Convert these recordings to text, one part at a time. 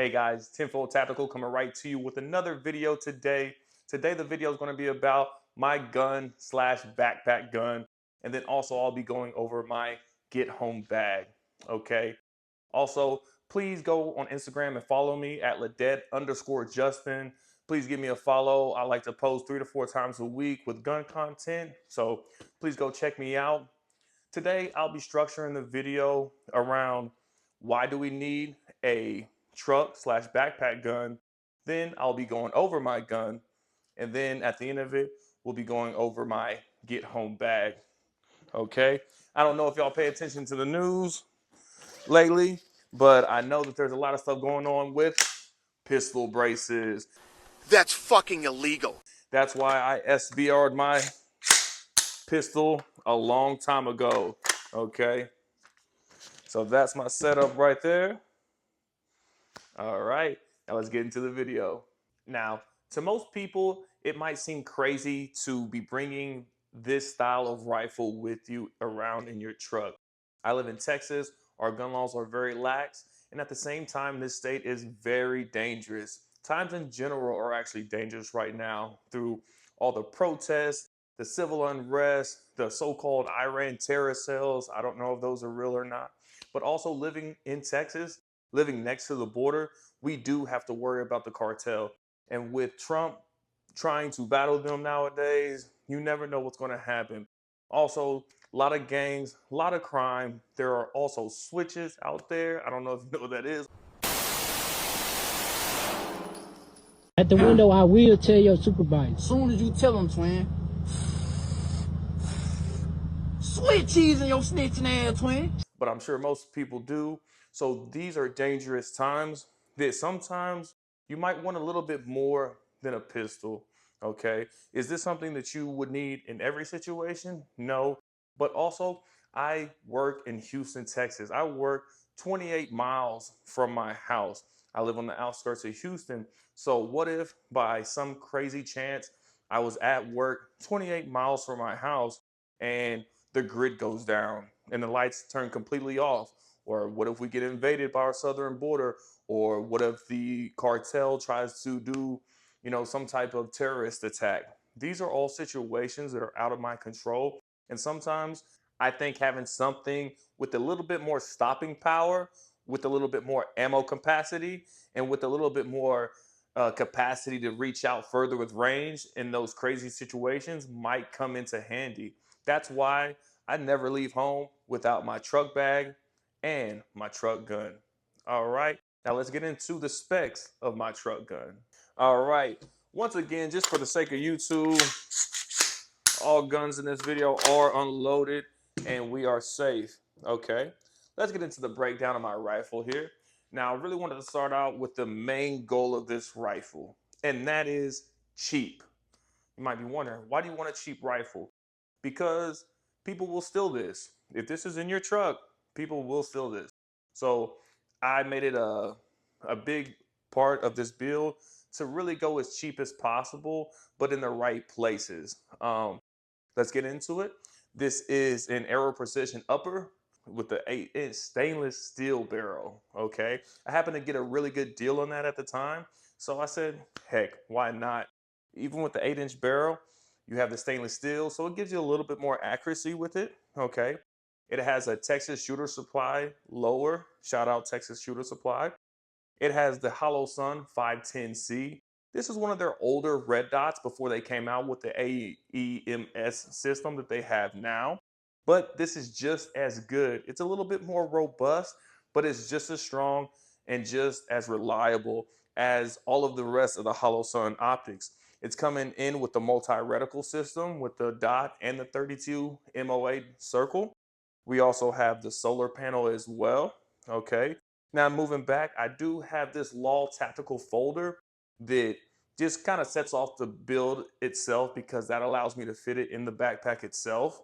Hey guys, Tenfold Tactical coming right to you with another video today. Today the video is going to be about my gun slash backpack gun, and then also I'll be going over my get home bag. Okay. Also, please go on Instagram and follow me at Ladet_Justin. Please give me a follow. I like to post 3 to 4 times a week with gun content, so please go check me out. Today, I'll be structuring the video around why do we need a truck slash backpack gun. Then I'll be going over my gun. And then at the end of it, we'll be going over my get home bag. Okay. I don't know if y'all pay attention to the news lately, but I know that there's a lot of stuff going on with pistol braces. That's fucking illegal. That's why I SBR'd my pistol a long time ago. Okay. So that's my setup right there. All right, now let's get into the video. Now, to most people, it might seem crazy to be bringing this style of rifle with you around in your truck. I live in Texas. Our gun laws are very lax, and at the same time, this state is very dangerous. Times in general are actually dangerous right now through all the protests, the civil unrest, the so-called Iran terror cells. I don't know if those are real or not, but also living in Texas, living next to the border, we do have to worry about the cartel. And with Trump trying to battle them nowadays, you never know what's going to happen. Also, a lot of gangs, a lot of crime. There are also switches out there. I don't know if you know what that is. At the window, I will tell your supervisor. Soon as you tell them, twin. Sweet cheese in your snitching ass, twin. But I'm sure most people do. So these are dangerous times that sometimes you might want a little bit more than a pistol. Okay. Is this something that you would need in every situation? No. But also, I work in Houston, Texas. I work 28 miles from my house. I live on the outskirts of Houston. So what if by some crazy chance I was at work 28 miles from my house and the grid goes down and the lights turn completely off? Or what if we get invaded by our southern border? Or what if the cartel tries to do, some type of terrorist attack? These are all situations that are out of my control. And sometimes I think having something with a little bit more stopping power, with a little bit more ammo capacity, and with a little bit more capacity to reach out further with range in those crazy situations might come into handy. That's why I never leave home without my truck bag and my truck gun. All right, now let's get into the specs of my truck gun. All right, once again, just for the sake of YouTube, all guns in this video are unloaded and we are safe. Okay, let's get into the breakdown of my rifle here. Now, I really wanted to start out with the main goal of this rifle, and that is cheap. You might be wondering, why do you want a cheap rifle? Because people will steal this. If this is in your truck, people will steal this. So I made it a big part of this build to really go as cheap as possible, but in the right places. Let's get into it. This is an Aero Precision upper with the 8-inch stainless steel barrel. Okay, I happened to get a really good deal on that at the time, so I said, heck, why not? Even with the 8-inch barrel, you have the stainless steel, so it gives you a little bit more accuracy with it. Okay, it has a Texas Shooter Supply lower. Shout out Texas Shooter Supply. It has the Holosun 510C. This is one of their older red dots before they came out with the AEMS system that they have now. But this is just as good. It's a little bit more robust, but it's just as strong and just as reliable as all of the rest of the Holosun optics. It's coming in with the multi-reticle system with the dot and the 32 MOA circle. We also have the solar panel as well. Okay. Now moving back, I do have this Law Tactical folder that just kind of sets off the build itself because that allows me to fit it in the backpack itself.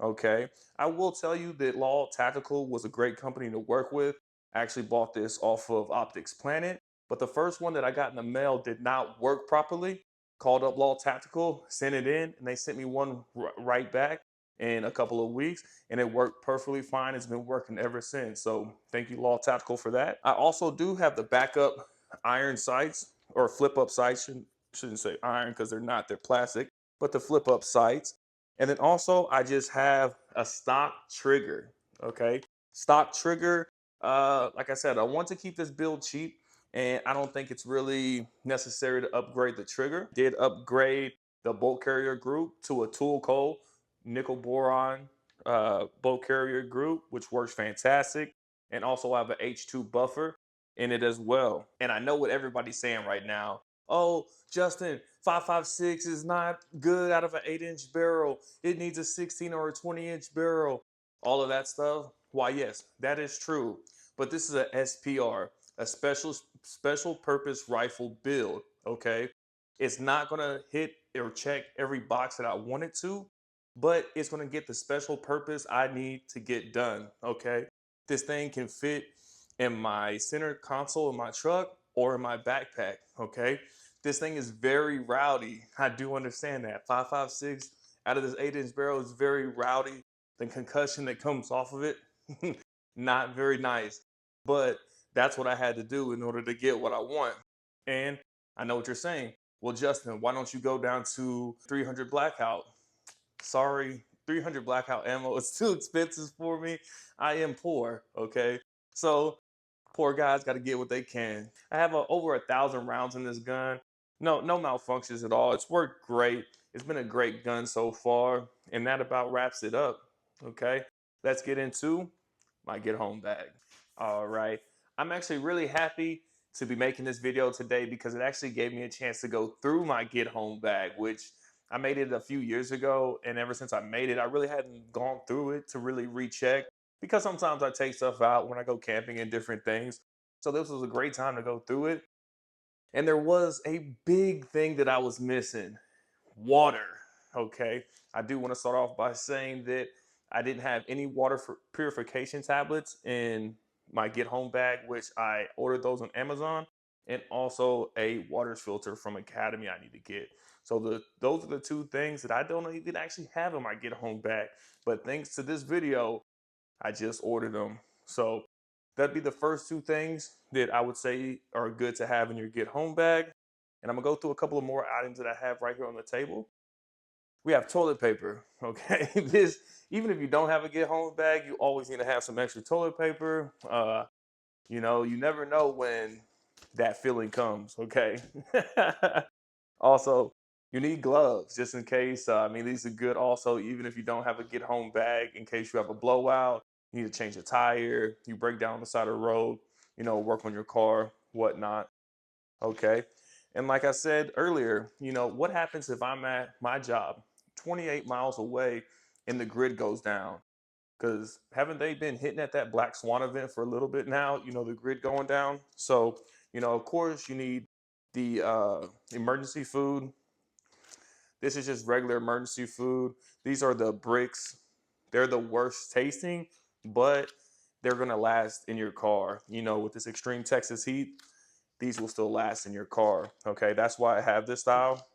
Okay. I will tell you that Law Tactical was a great company to work with. I actually bought this off of Optics Planet, but the first one that I got in the mail did not work properly. Called up Law Tactical, sent it in, and they sent me one right back in a couple of weeks, and it worked perfectly fine. It's been working ever since. So thank you, Law Tactical, for that. I also do have the backup iron sights or flip up sights. Shouldn't say iron because they're not, they're plastic, but the flip up sights. And then also I just have a stock trigger. Okay. Stock trigger. Like I said, I want to keep this build cheap, and I don't think it's really necessary to upgrade the trigger. Did upgrade the bolt carrier group to a tool coal nickel boron bolt carrier group, which works fantastic. And also I have an H2 buffer in it as well. And I know what everybody's saying right now. Oh, Justin, 5.56 is not good out of an 8-inch barrel. It needs a 16 or a 20-inch barrel. All of that stuff. Why, yes, that is true. But this is a SPR, a special purpose rifle build. Okay, it's not gonna hit or check every box that I want it to, but it's gonna get the special purpose I need to get done. Okay, this thing can fit in my center console in my truck or in my backpack. Okay, this thing is very rowdy. I do understand that 5.56 out of this 8-inch barrel is very rowdy. The concussion that comes off of it, not very nice. But that's what I had to do in order to get what I want. And I know what you're saying. Well, Justin, why don't you go down to 300 blackout? Sorry, 300 blackout ammo is too expensive for me. I am poor, okay? So poor guys got to get what they can. I have over 1,000 rounds in this gun. No malfunctions at all. It's worked great. It's been a great gun so far, and that about wraps it up. Okay, let's get into my get home bag. All right, I'm actually really happy to be making this video today because it actually gave me a chance to go through my get home bag, which I made it a few years ago, and ever since I made it, I really hadn't gone through it to really recheck, because sometimes I take stuff out when I go camping and different things. So this was a great time to go through it. And there was a big thing that I was missing: water. Okay. I do want to start off by saying that I didn't have any water purification tablets in my get home bag, which I ordered those on Amazon, and also a water filter from Academy I need to get. So those are the two things that I don't even actually have in my get home bag. But thanks to this video, I just ordered them. So that'd be the first two things that I would say are good to have in your get home bag. And I'm gonna go through a couple of more items that I have right here on the table. We have toilet paper. Okay, this, even if you don't have a get home bag, you always need to have some extra toilet paper. You never know when that feeling comes. Okay. Also, you need gloves just in case. These are good also, even if you don't have a get home bag, in case you have a blowout, you need to change a tire, you break down on the side of the road, work on your car, whatnot. Okay. And like I said earlier, what happens if I'm at my job 28 miles away and the grid goes down? Because haven't they been hitting at that Black Swan event for a little bit now, the grid going down? So, of course, you need the emergency food. This is just regular emergency food. These are the bricks. They're the worst tasting, but they're going to last in your car. With this extreme Texas heat, these will still last in your car. Okay, that's why I have this style.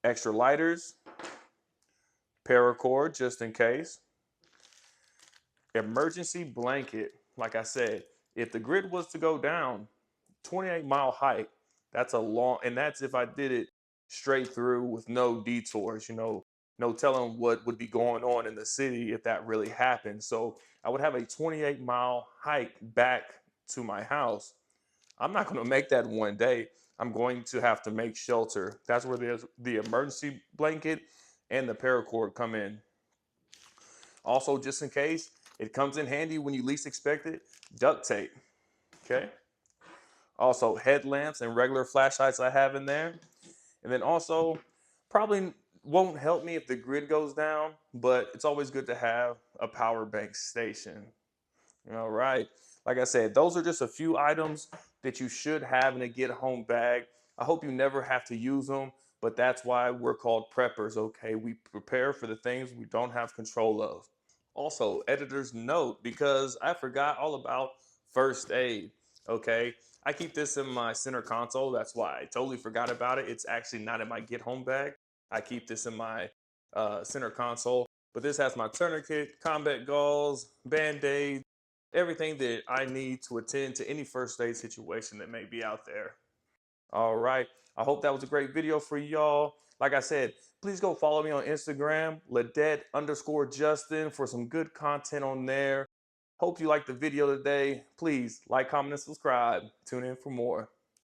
Extra lighters, paracord just in case. Emergency blanket. Like I said, if the grid was to go down, 28-mile hike, that's a long, and that's if I did it straight through with no detours, no telling what would be going on in the city if that really happened. So I would have a 28-mile hike back to my house. I'm not going to make that one day. I'm going to have to make shelter. That's where the emergency blanket and the paracord come in. Also, just in case, it comes in handy when you least expect it, duct tape. Okay. Also, headlamps and regular flashlights I have in there. And then also, probably won't help me if the grid goes down, but it's always good to have a power bank station. All right. Like I said, those are just a few items that you should have in a get home bag. I hope you never have to use them, but that's why we're called preppers, okay? We prepare for the things we don't have control of. Also, editor's note, because I forgot all about first aid, okay? I keep this in my center console. That's why I totally forgot about it. It's actually not in my get home bag. I keep this in my center console, but this has my tourniquet, combat gauze, Band-Aid, everything that I need to attend to any first aid situation that may be out there. All right. I hope that was a great video for y'all. Like I said, please go follow me on Instagram, Ladette_Justin, for some good content on there. Hope you liked the video today. Please like, comment, and subscribe. Tune in for more.